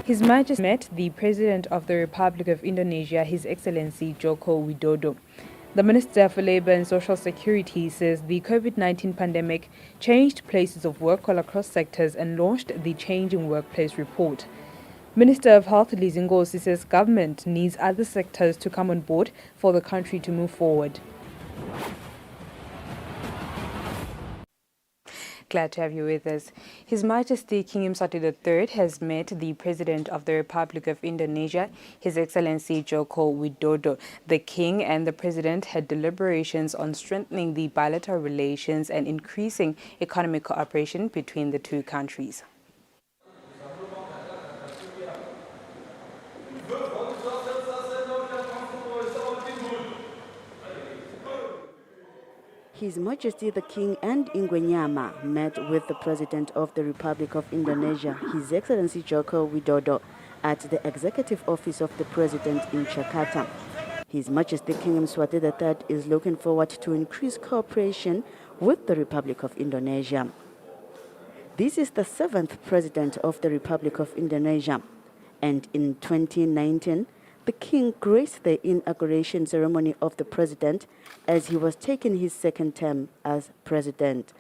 His Majesty met the President of the Republic of Indonesia, His Excellency Joko Widodo. The Minister for Labour and Social Security says the COVID-19 pandemic changed places of work all across sectors and launched the Changing Workplace report. Minister of Health Lizingosi says government needs other sectors to come on board for the country to move forward. Glad to have you with us. His Majesty King Mswati III has met the President of the Republic of Indonesia, His Excellency Joko Widodo. The King and the President had deliberations on strengthening the bilateral relations and increasing economic cooperation between the two countries. His Majesty the King and Ingwenyama met with the President of the Republic of Indonesia, His Excellency Joko Widodo, at the Executive Office of the President in Jakarta. His Majesty King Mswati III is looking forward to increase cooperation with the Republic of Indonesia. This is the 7th President of the Republic of Indonesia, and in 2019, the King graced the inauguration ceremony of the President as he was taking his second term as President.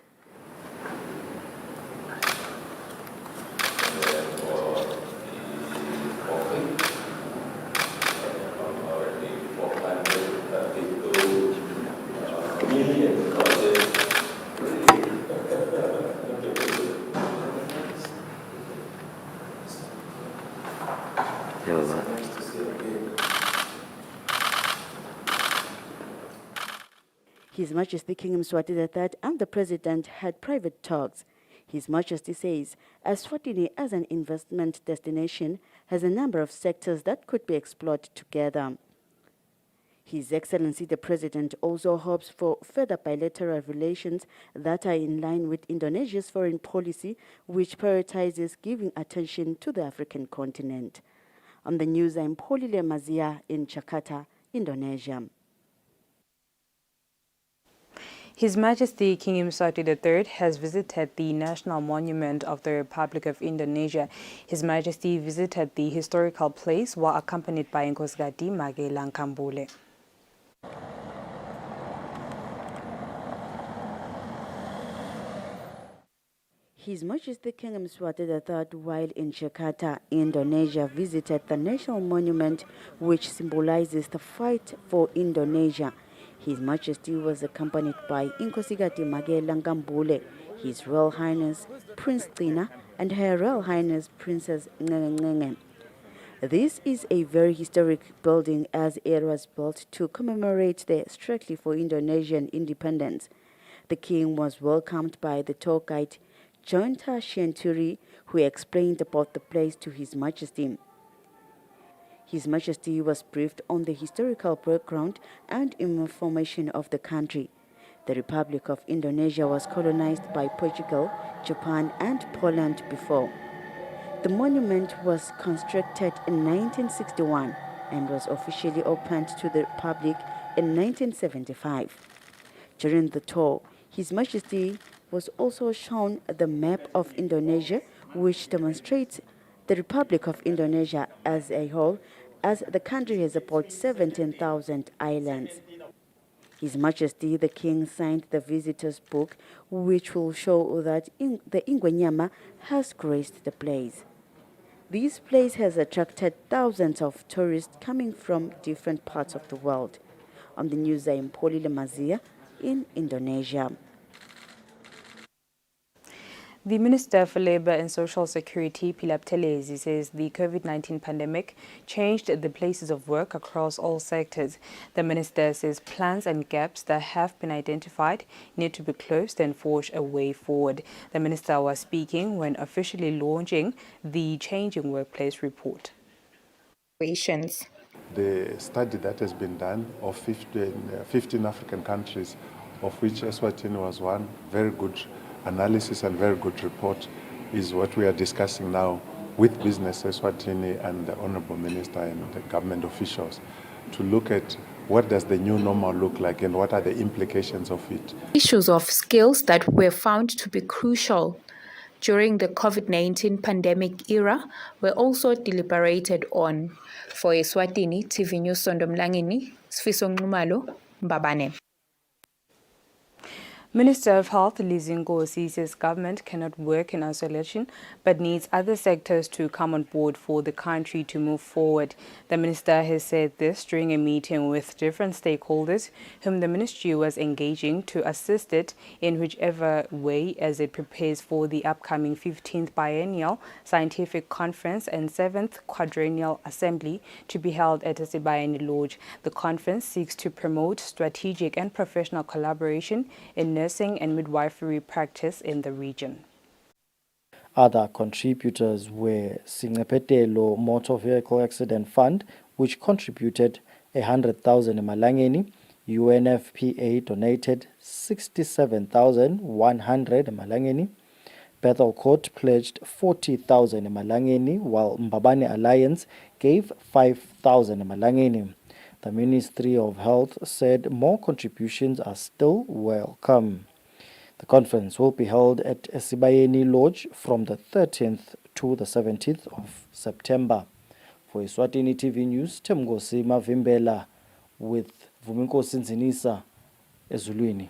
His Majesty King Mswati III and the President had private talks. His Majesty says Eswatini as an investment destination has a number of sectors that could be explored together. His Excellency the President also hopes for further bilateral relations that are in line with Indonesia's foreign policy, which prioritizes giving attention to the African continent. On the news, I'm Polile Mazia in Jakarta, Indonesia. His Majesty King Mswati III has visited the National Monument of the Republic of Indonesia. His Majesty visited the historical place while accompanied by Nkosikazi Magela. His Majesty King Mswati III, while in Jakarta, Indonesia, visited the National Monument, which symbolizes the fight for Indonesia. His Majesty was accompanied by Nkosikazi Magela, His Royal Highness Prince Tina, and Her Royal Highness Princess Ngenge. This is a very historic building as it was built to commemorate the struggle for Indonesian independence. The King was welcomed by the tour guide Jonta Shenturi, who explained about the place to His Majesty. His Majesty was briefed on the historical background and information of the country. The Republic of Indonesia was colonized by Portugal, Japan, and Poland before. The monument was constructed in 1961 and was officially opened to the public in 1975. During the tour, His Majesty was also shown the map of Indonesia, which demonstrates the Republic of Indonesia as a whole, as the country has about 17,000 islands. His Majesty the King signed the visitor's book, which will show that the Ingwenyama has graced the place. This place has attracted thousands of tourists coming from different parts of the world. On the news, I am Polile Mazia in Indonesia. The Minister for Labour and Social Security, Philip Telezi, says the COVID-19 pandemic changed the places of work across all sectors. The minister says plans and gaps that have been identified need to be closed and forge a way forward. The minister was speaking when officially launching the Changing Workplace report. The study that has been done of 15 African countries, of which Eswatini was one, very good analysis and very good report, is what we are discussing now with Business Eswatini and the Honourable Minister and the government officials to look at what does the new normal look like and what are the implications of it. Issues of skills that were found to be crucial during the COVID-19 pandemic era were also deliberated on. For Eswatini TV News Sondomlangini, Sfiso Nxumalo, Mbabane. Minister of Health Lizzie Nkosi says government cannot work in isolation but needs other sectors to come on board for the country to move forward. The minister has said this during a meeting with different stakeholders whom the ministry was engaging to assist it in whichever way as it prepares for the upcoming 15th Biennial Scientific Conference and 7th Quadrennial Assembly to be held at Esibayeni Lodge. The conference seeks to promote strategic and professional collaboration in nursing and midwifery practice in the region. Other contributors were Singapetelo Motor Vehicle Accident Fund, which contributed 100,000 emalangeni. UNFPA donated 67,100 emalangeni. Bethel Court pledged 40,000 emalangeni, while Mbabane Alliance gave 5,000 emalangeni. The Ministry of Health said more contributions are still welcome. The conference will be held at Esibayeni Lodge from the 13th to the 17th of September. For Eswatini TV News, Temgosi Mavimbela with Vuminkosi Nzinisa, Ezulwini.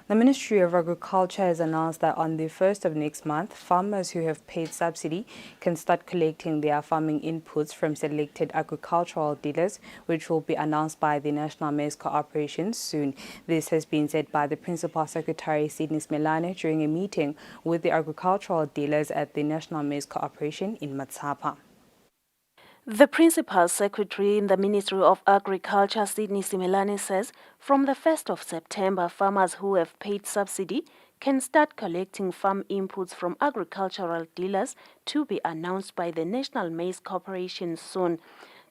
The Ministry of Agriculture has announced that on the 1st of next month, farmers who have paid subsidy can start collecting their farming inputs from selected agricultural dealers, which will be announced by the National Maize Corporation soon. This has been said by the Principal Secretary, Sydney Smelane, during a meeting with the agricultural dealers at the National Maize Corporation in Matsapa. The Principal Secretary in the Ministry of Agriculture, Sydney Simelane, says from the 1st of September, farmers who have paid subsidy can start collecting farm inputs from agricultural dealers to be announced by the National Maize Corporation soon.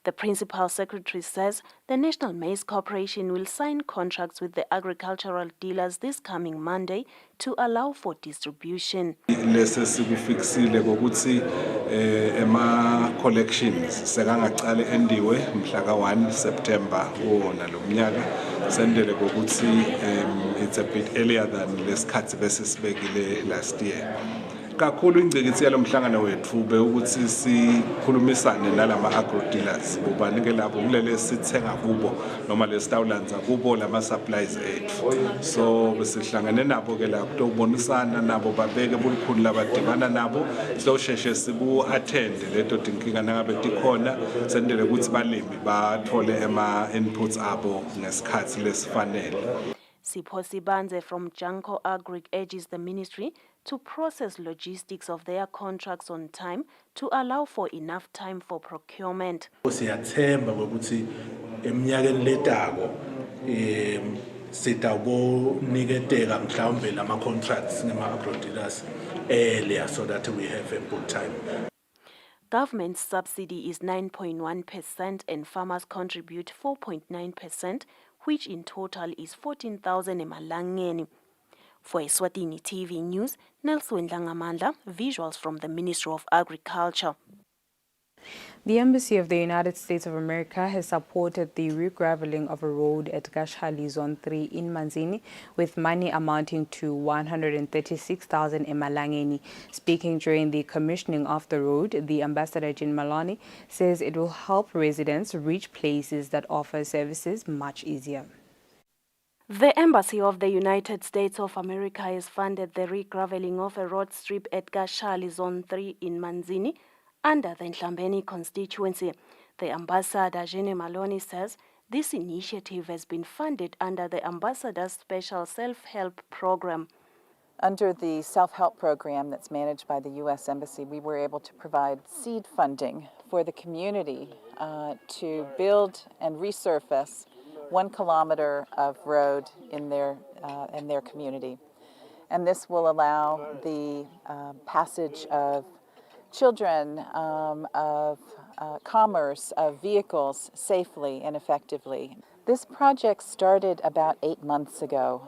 The Principal Secretary says the National Maize Corporation will sign contracts with the agricultural dealers this coming Monday to allow for distribution. Lesesikufiksile ngokuthi collections sekangaqale endiwe mhla ka1 September wona lo mnyaka sendele ngokuthi it's a bit earlier than lesikhathi besisibekile last year. Kakhulu ingcekithi yalomhlangano wethu bekuthi sikhulumisane nalama agro dealers ubanike labo kulele sithenga kubo noma lesitawulanza kubo lama supplies ethu. So besihlangane nabo ke la kutokubonisana nabo babeke bulukhulu labadibana nabo sizosheshe sibu attend leto dinkinga nangabe tikhona sendele ukuthi balimi bathole ema inputs abo ngesikhathi lesifanele. Sipho Sibanze from Janko Agric urges the ministry to process logistics of their contracts on time to allow for enough time for procurement. Siyathemba ukuthi eminyakeni letako sitawuniketeka mhlawumbe lama contracts ngema agro dealers earlier so that we have a good time. Government subsidy is 9.1% and farmers contribute 4.9%, which in total is 14,000 emalangeni. For Eswatini TV News, Nelson Langamandla, visuals from the Ministry of Agriculture. The Embassy of the United States of America has supported the regraveling of a road at Gashali Zone 3 in Manzini with money amounting to 136,000 emalangeni. Speaking during the commissioning of the road, the Ambassador Jean Maloney says it will help residents reach places that offer services much easier. The Embassy of the United States of America has funded the regraveling of a road strip at Gashali Zone 3 in Manzini under the Nhlambeni constituency. The Ambassador Jean Maloney says this initiative has been funded under the Ambassador's Special Self-Help Program. Under the self-help program that's managed by the U.S. Embassy, we were able to provide seed funding for the community to build and resurface 1 kilometer of road in their community. And this will allow the passage of children, of commerce, of vehicles safely and effectively. This project started about 8 months ago,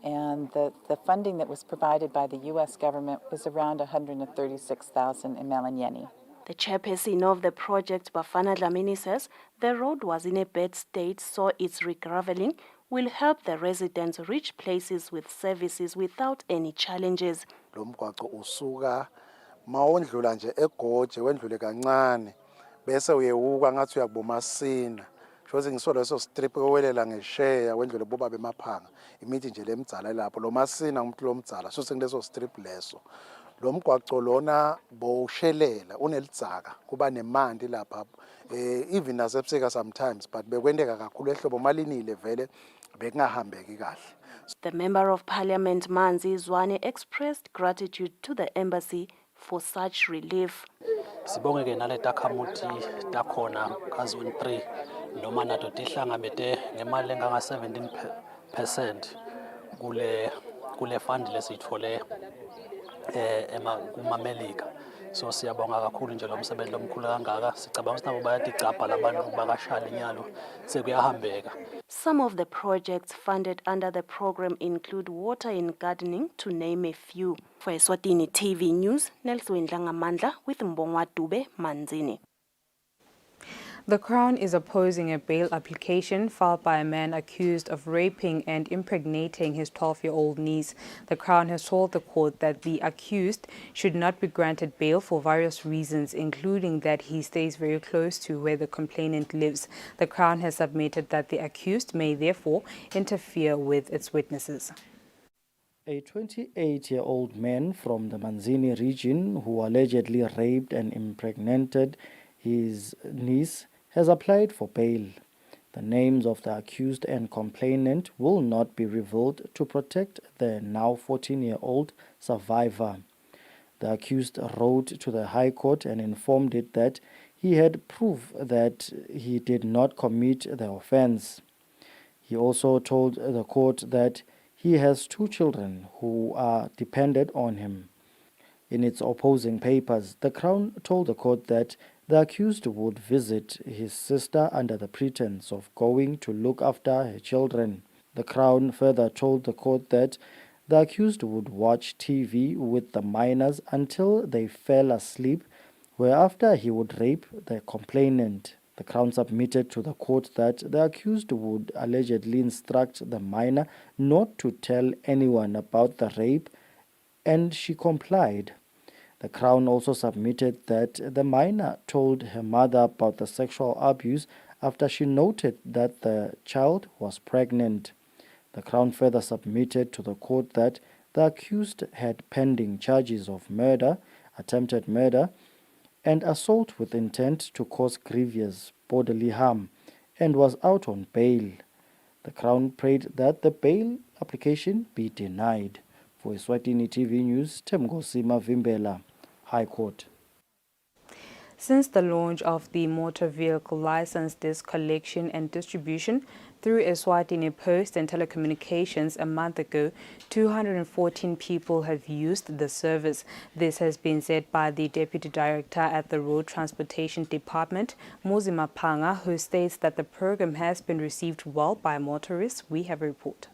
and the funding that was provided by the U.S. government was around 136,000 emalangeni. The chairperson of the project, Bafana Dlamini, says the road was in a bad state, so its regraveling will help the residents reach places with services without any challenges. Lo mgwaqo usuka mawondlula nje eGoje wendlule kancane bese uyewuka ngathi uyakubomasina shothi ngisolo leso strip owelela ngesheya wendlule boba bemaphanga imithi nje lemdzala lapho lo masina umuntu lomdzala shothi ngileso strip leso lo mgwaqo lona bowushelela unelidzaka kuba nemandi lapha even nasebusika sometimes but bekwendeka kakhulu ehlobo malinile vele bekungahambeki kahle. The Member of Parliament Manzi Zwane expressed gratitude to the embassy for such relief. Sibonge ke naleta khamuthi takhona kazone 3 noma nato tihlangabete ngemali enganga 17% kule fund lesithole emamelika. So siyabonga kakhulu nje lo msebenzi omkhulu kangaka sicabanga ukuthi nabo bayaticapha labantu bakashala inyalo sekuyahambeka. Some of the projects funded under the program include water and gardening, to name a few. For Eswatini TV News, Nelson Ngamandla with Mbongwa Dube Manzini. The Crown is opposing a bail application filed by a man accused of raping and impregnating his 12-year-old niece. The Crown has told the court that the accused should not be granted bail for various reasons, including that he stays very close to where the complainant lives. The Crown has submitted that the accused may therefore interfere with its witnesses. A 28-year-old man from the Manzini region who allegedly raped and impregnated his niece has applied for bail. The names of the accused and complainant will not be revealed to protect the now 14-year-old survivor. The accused wrote to the High Court and informed it that he had proof that he did not commit the offense. He also told the court that he has 2 children who are dependent on him. In its opposing papers, the Crown told the court that the accused would visit his sister under the pretense of going to look after her children. The Crown further told the court that the accused would watch TV with the minors until they fell asleep, whereafter he would rape the complainant. The Crown submitted to the court that the accused would allegedly instruct the minor not to tell anyone about the rape, and she complied. The Crown also submitted that the minor told her mother about the sexual abuse after she noted that the child was pregnant. The Crown further submitted to the court that the accused had pending charges of murder, attempted murder, and assault with intent to cause grievous bodily harm, and was out on bail. The Crown prayed that the bail application be denied. For Eswatini TV News, Temgosi Mavimbela, High Court. Since the launch of the motor vehicle license disc collection and distribution through Eswatini Post and Telecommunications a month ago, 214 people have used the service. This has been said by the Deputy Director at the Road Transportation Department, Muzima Panga, who states that the program has been received well by motorists. We have a report.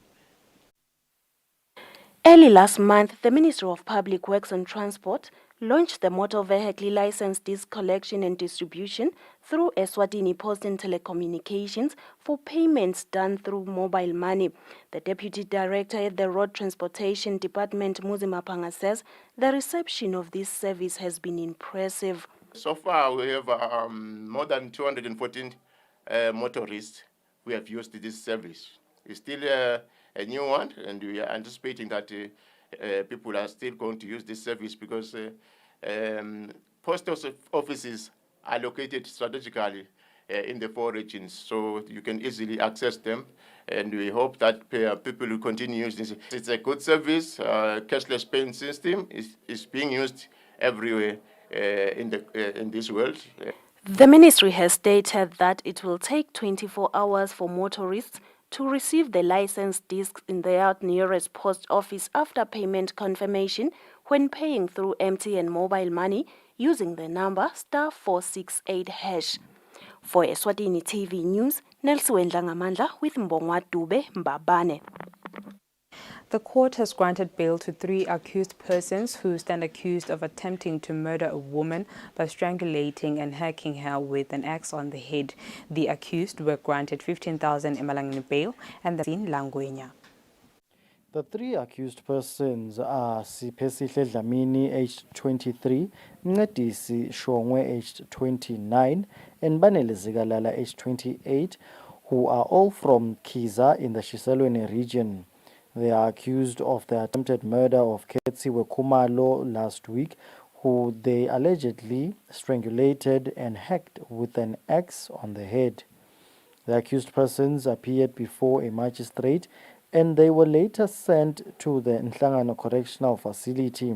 Early last month, the Ministry of Public Works and Transport launched the motor vehicle license disc collection and distribution through Eswatini Post and Telecommunications for payments done through mobile money. The Deputy Director at the Road Transportation Department, Muzima Panga, says the reception of this service has been impressive. So far, we have more than 214 motorists who have used this service. It's still a new one, and we are anticipating that people are still going to use this service because post offices are located strategically in the 4 regions, so you can easily access them, and we hope that people will continue using this. It's a good service. Cashless payment system is being used everywhere in this world. The ministry has stated that it will take 24 hours for motorists to receive the license discs in their nearest post office after payment confirmation when paying through MTN mobile money using the number *468#. For Eswatini TV News, Nelson Ngamandla with Mbongwa Dube Mbabane. The court has granted bail to 3 accused persons who stand accused of attempting to murder a woman by strangulating and hacking her with an axe on the head. The accused were granted 15,000 emalangeni bail and the in Langwenya. The 3 accused persons are Sipesihle Dlamini, aged 23, Ncedisi Shongwe, aged 29, and Banele Zigalala, aged 28, who are all from Kiza in the Shiselweni region. They are accused of the attempted murder of Ketsiwe Kumalo last week, who they allegedly strangulated and hacked with an axe on the head. The accused persons appeared before a magistrate and they were later sent to the Nhlangano Correctional Facility.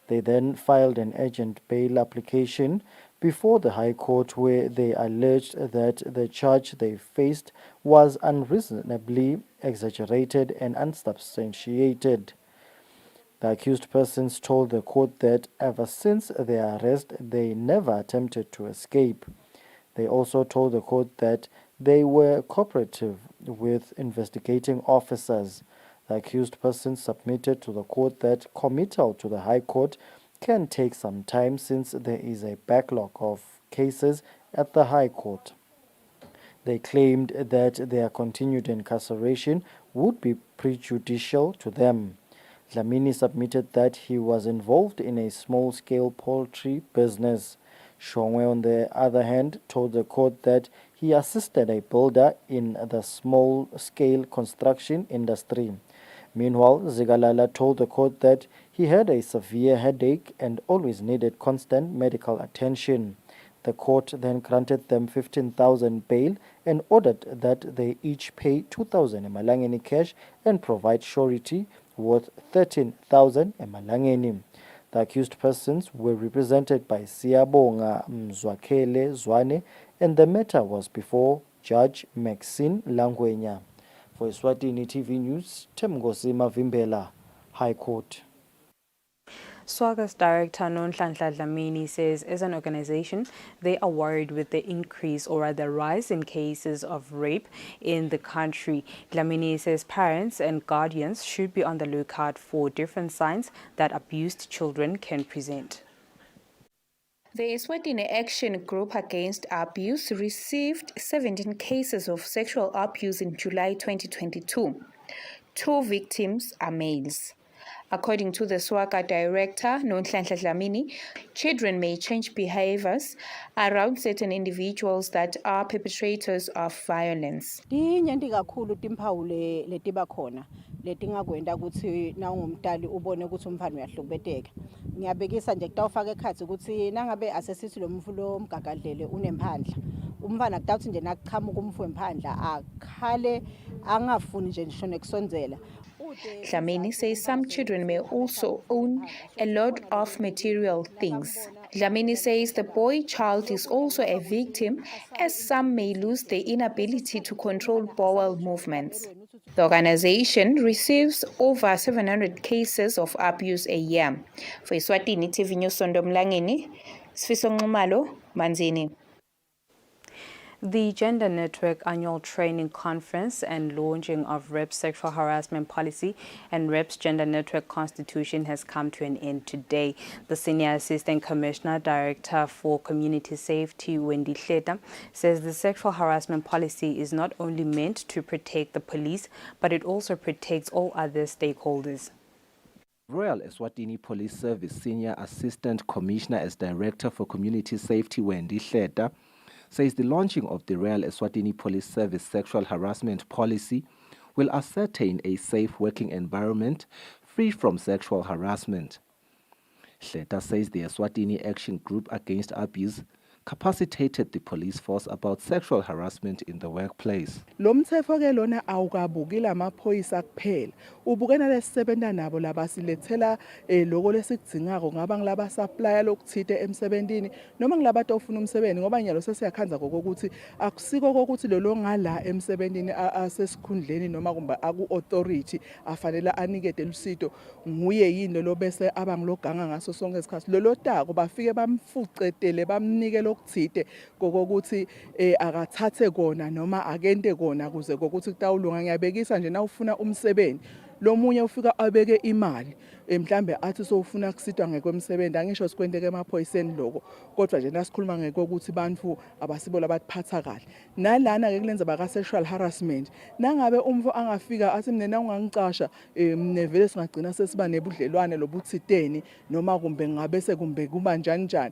They then filed an urgent bail application before the High Court, where they alleged that the charge they faced was unreasonably exaggerated and unsubstantiated. The accused persons told the court that ever since their arrest, they never attempted to escape. They also told the court that they were cooperative with investigating officers. The accused persons submitted to the court that committal to the High Court can take some time since there is a backlog of cases at the High Court. They claimed that their continued incarceration would be prejudicial to them. Dlamini submitted that he was involved in a small-scale poultry business. Shongwe, on the other hand, told the court that he assisted a builder in the small-scale construction industry. Meanwhile, Zigalala told the court that he had a severe headache and always needed constant medical attention. The court then granted them 15,000 bail and ordered that they each pay 2,000 emalangeni cash and provide surety worth 13,000 emalangeni. The accused persons were represented by Siyabonga Mzwakhele Zwane, and the matter was before Judge Maxine Langwenya. For Eswatini TV News, Temgosi Mavimbela, High Court. SWAGA's director Nonhlanhla Dlamini says as an organization, they are worried with the increase or rather rise in cases of rape in the country. Dlamini says parents and guardians should be on the lookout for different signs that abused children can present. The Eswatini Action Group Against Abuse received 17 cases of sexual abuse in July 2022. 2 victims are males. According to the SWAGA director, Nonhlanhla Dlamini, children may change behaviors around certain individuals that are perpetrators of violence. Tinyenti kakhulu timphawu letiba khona letingakwenda ukuthi nawungumntali ubone ukuthi umfana uyahlubeteka. Ngiyabekisa nje kutawufaka ekhathi ukuthi nangabe asesithi lo mfu lo mgagadlele unemphandla. Umfana kutawuthi nje nakuchamuka umfu emphandla akhale angafuni nje ngisho nekusondzela. Dlamini says some children may also own a lot of material things. Dlamini says the boy child is also a victim, as some may lose the inability to control bowel movements. The organization receives over 700 cases of abuse a year. For Eswatini TV News Sondomlangeni, Sfiso Ngumalo, Manzini. The Gender Network Annual Training Conference and launching of REP's Sexual Harassment Policy and REP's Gender Network Constitution has come to an end today. The Senior Assistant Commissioner Director for Community Safety, Wendy Hleta, says the Sexual Harassment Policy is not only meant to protect the police, but it also protects all other stakeholders. Royal Eswatini Police Service Senior Assistant Commissioner as Director for Community Safety, Wendy Hleta, says the launching of the Royal Eswatini Police Service Sexual Harassment Policy will ascertain a safe working environment free from sexual harassment. Hleta says the Eswatini Action Group Against Abuse capacitated the police force about sexual harassment in the workplace. Lo mthetho ke lona awukabuki lamaphoyisa kuphela ubukena lesisebenta nabo labasilethela lokho lesikudingako ngaba ngilaba supplier lokuthite emsebentini noma ngilaba tofuna umsebenzi ngoba nyalo sesiyakhanza kokuthi akusiko kokuthi lo ngala emsebentini asesikhundleni noma kumbe aku authority afanele anikete lusito nguye yini lo bese abangiloganga ngaso sonke isikhathi lo tako bafike bamfucetele bamnike lokuthite kokuthi akathathe kona noma akente kona kuze kokuthi kutawulunga. Ngiyabekisa nje na ufuna umsebenzi lo munye ufika abeke imali mhlambe athi sowufuna kusitwa ngekwemsebenzi angisho sikwenteke emaphoyiseni lokho kodwa nje nasikhuluma ngekokuthi bantu abasibo labathiphatha kahle nalana ke kulenza baka sexual harassment nangabe umfo angafika athi mina ungangicasha nevele singagcina sesiba nebudlelwane lobuthiteni noma kumbe ngabe sekumbe kuba njani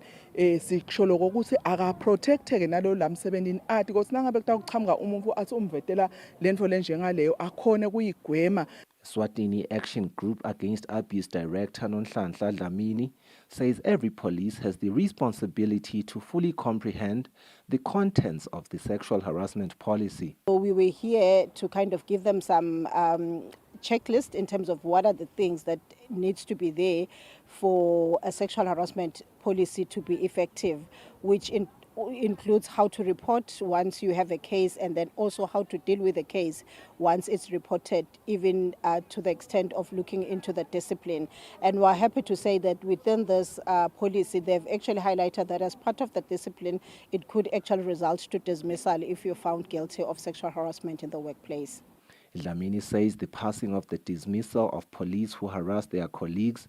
sikusho lokho ukuthi aka protecteke nalo lamsebenzini athi ukuthi nangabe kutakuchamuka umuntu athi umvetela lento lenjengaleyo akhone kuyigwema. Eswatini Action Group Against Abuse Director Nonhlanhla Dlamini says every police has the responsibility to fully comprehend the contents of the sexual harassment policy. So we were here to kind of give them some checklist in terms of what are the things that needs to be there for a sexual harassment policy to be effective, which includes how to report once you have a case and then also how to deal with a case once it's reported, even to the extent of looking into the discipline. And we're happy to say that within this policy, they've actually highlighted that as part of the discipline, it could actually result to dismissal if you're found guilty of sexual harassment in the workplace. Dlamini says the passing of the dismissal of police who harass their colleagues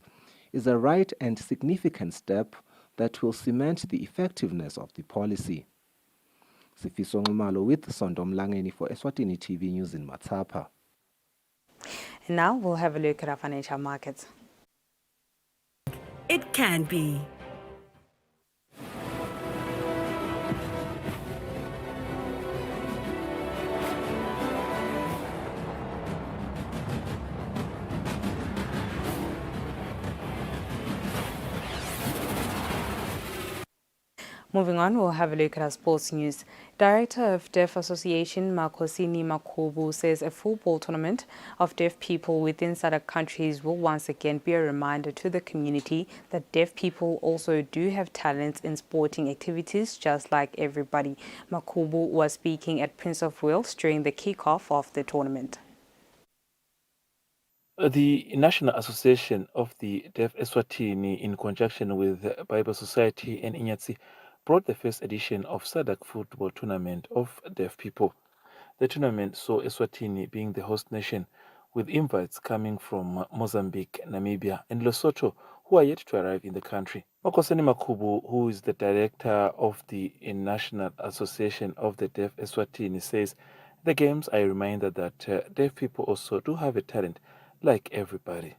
is a right and significant step that will cement the effectiveness of the policy. Sifiso Ngumalo with Sondo Mlangeni for Eswatini TV News in Matapa. And now we'll have a look at our financial markets. It can be. Moving on, we'll have a look at our sports news. Director of Deaf Association Makosini Makobu says a football tournament of deaf people within SADC countries will once again be a reminder to the community that deaf people also do have talents in sporting activities just like everybody. Makobu was speaking at Prince of Wales during the kick-off of the tournament. The National Association of the Deaf Eswatini, in conjunction with Bible Society and Inyatsi, brought the first edition of SADC football tournament of deaf people. The tournament saw Eswatini being the host nation, with invites coming from Mozambique, Namibia, and Lesotho, who are yet to arrive in the country. Makoseni Makubu, who is the director of the National Association of the Deaf Eswatini, says the games are a reminder that deaf people also do have a talent like everybody.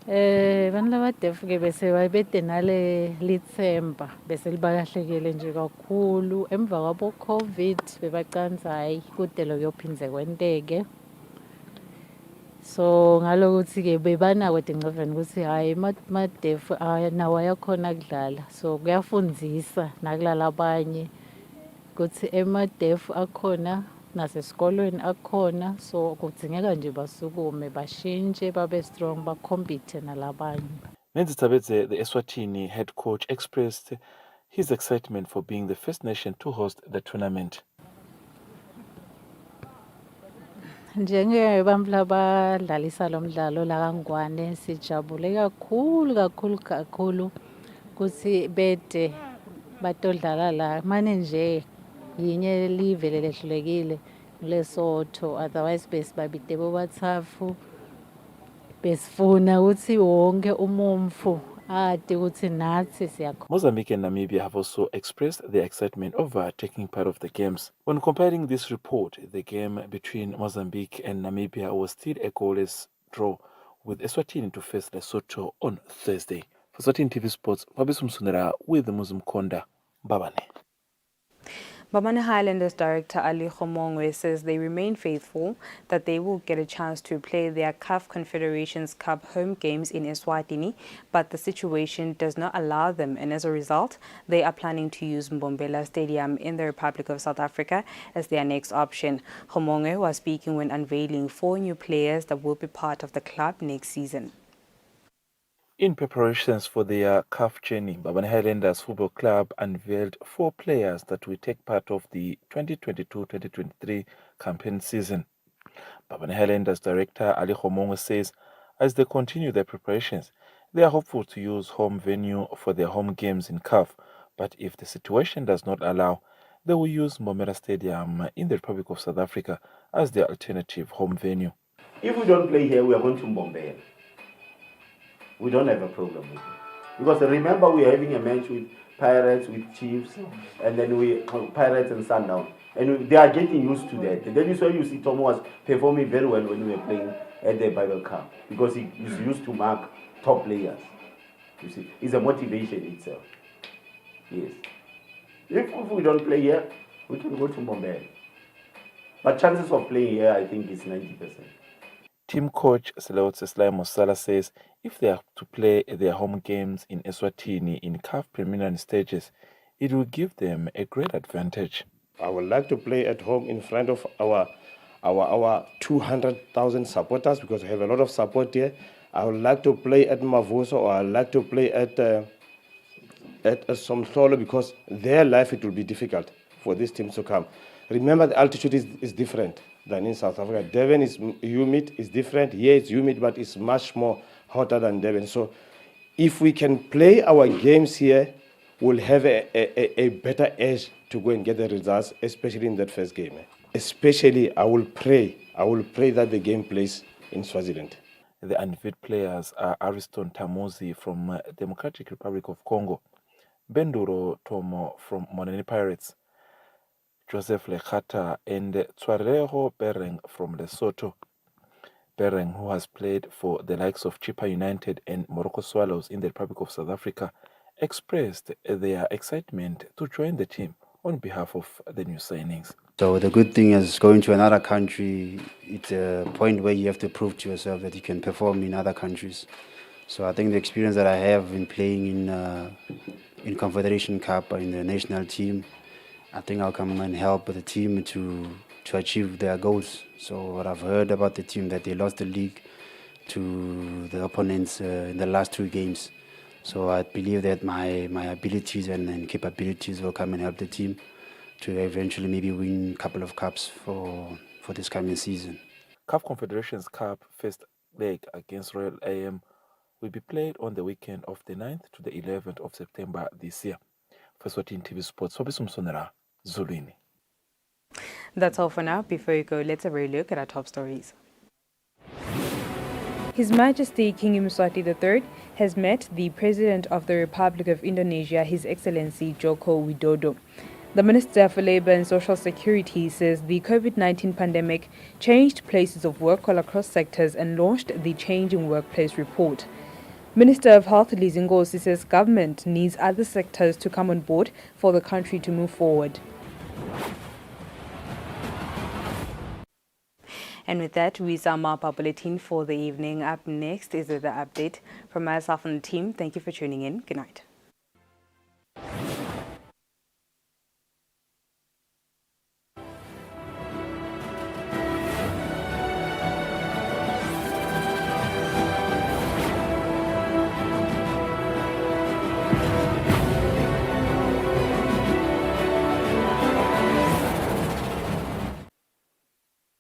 Vanhu lava deaf ke bese bete nale lithemba bese libakahlekele nje kakhulu emva kwabo COVID bebacanza hayi kude lokuyophindze kwenteke so ngalokuthi ke bebanako engcoveni ukuthi hayi ma deaf nawo ayakhona kudlala so kuyafundzisa nakulala abanye ukuthi ema-deaf akhona nasesikolweni akhona so kudzingeka nje basukume bashintshe babe strong bakhompithe nalabanye. Nenzitsabedze, the Eswatini head coach, expressed his excitement for being the first nation to host the tournament. Njengebantu labadlalisa lo mdlalo la kaNgwane sijabule kakhulu ukuthi bede batodlala la manje nje yinye live lelehlulekile Lesotho otherwise besibabide bobathafu besifuna ukuthi wonke umumfu ade ukuthi nathi siyakhona. Mozambique and Namibia have also expressed their excitement over taking part of the games. When comparing this report, the game between Mozambique and Namibia was still a goalless draw, with Eswatini to face Lesotho on Thursday. For Eswatini TV Sports, Babisum Sunera with Muslim Konda, Babane. Bamane Highlanders director Ali Khomongwe says they remain faithful that they will get a chance to play their CAF Confederations Cup home games in Eswatini, but the situation does not allow them, and as a result, they are planning to use Mbombela Stadium in the Republic of South Africa as their next option. Khomongwe was speaking when unveiling 4 new players that will be part of the club next season. In preparations for their CAF journey, Bamane Highlanders Football Club unveiled 4 players that will take part of the 2022-2023 campaign season. Bamane Highlanders director Ali Khomongwe says as they continue their preparations, they are hopeful to use home venue for their home games in CAF, but if the situation does not allow, they will use Mbombela Stadium in the Republic of South Africa as their alternative home venue. If we don't play here, we are going to Mbombela. We don't have a problem with it. Because remember, we are having a match with Pirates, with Chiefs, and then Pirates and Sundown. And they are getting used to that. That is why you see Tom was performing very well when we were playing at the Bible Cup. Because he is used to mark top players. You see, it's a motivation itself. Yes. If we don't play here, we can go to Mbombela. But chances of playing here, I think, is 90%. Team coach Seleutsisla Mosala says if they are to play their home games in Eswatini in CAF preliminary stages, it will give them a great advantage. I would like to play at home in front of our 200,000 supporters because we have a lot of support here. I would like to play at Mavuso, or I would like to play at Somhlolo because their life it will be difficult for these teams to come. Remember, the altitude is different than in South Africa. Durban is humid, is different. Here it's humid, but it's much more hotter than Durban. So if we can play our games here, we'll have a better edge to go and get the results, especially in that first game. Especially, I will pray that the game plays in Swaziland. The unfit players are Ariston Tamuzi from Democratic Republic of Congo, Benduro Tomo from Monene Pirates, Joseph Lekata, and Tshwarego Bereng from Lesotho. Bereng, who has played for the likes of Chippa United and Morocco Swallows in the Republic of South Africa, expressed their excitement to join the team on behalf of the new signings. So the good thing is going to another country, it's a point where you have to prove to yourself that you can perform in other countries. So I think the experience that I have in playing in Confederation Cup in the national team, I think I'll come and help the team to achieve their goals. So what I've heard about the team, that they lost the league to the opponents in the last 2 games. So I believe that my abilities and capabilities will come and help the team to eventually maybe win a couple of cups for this coming season. CAF Confederations Cup first leg against Royal AM will be played on the weekend of the 9th to the 11th of September this year. For Eswatini TV Sports, Sobisumsonera, Zulwini. That's all for now. Before you go, let's have a look at our top stories. His Majesty King Mswati III has met the President of the Republic of Indonesia, His Excellency Joko Widodo. The Minister for Labour and Social Security says the COVID-19 pandemic changed places of work all across sectors and launched the Changing Workplace report. Minister of Health Lizingosi says government needs other sectors to come on board for the country to move forward. And with that, we sum up our bulletin for the evening. Up next is the update from myself and the team. Thank you for tuning in. Good night.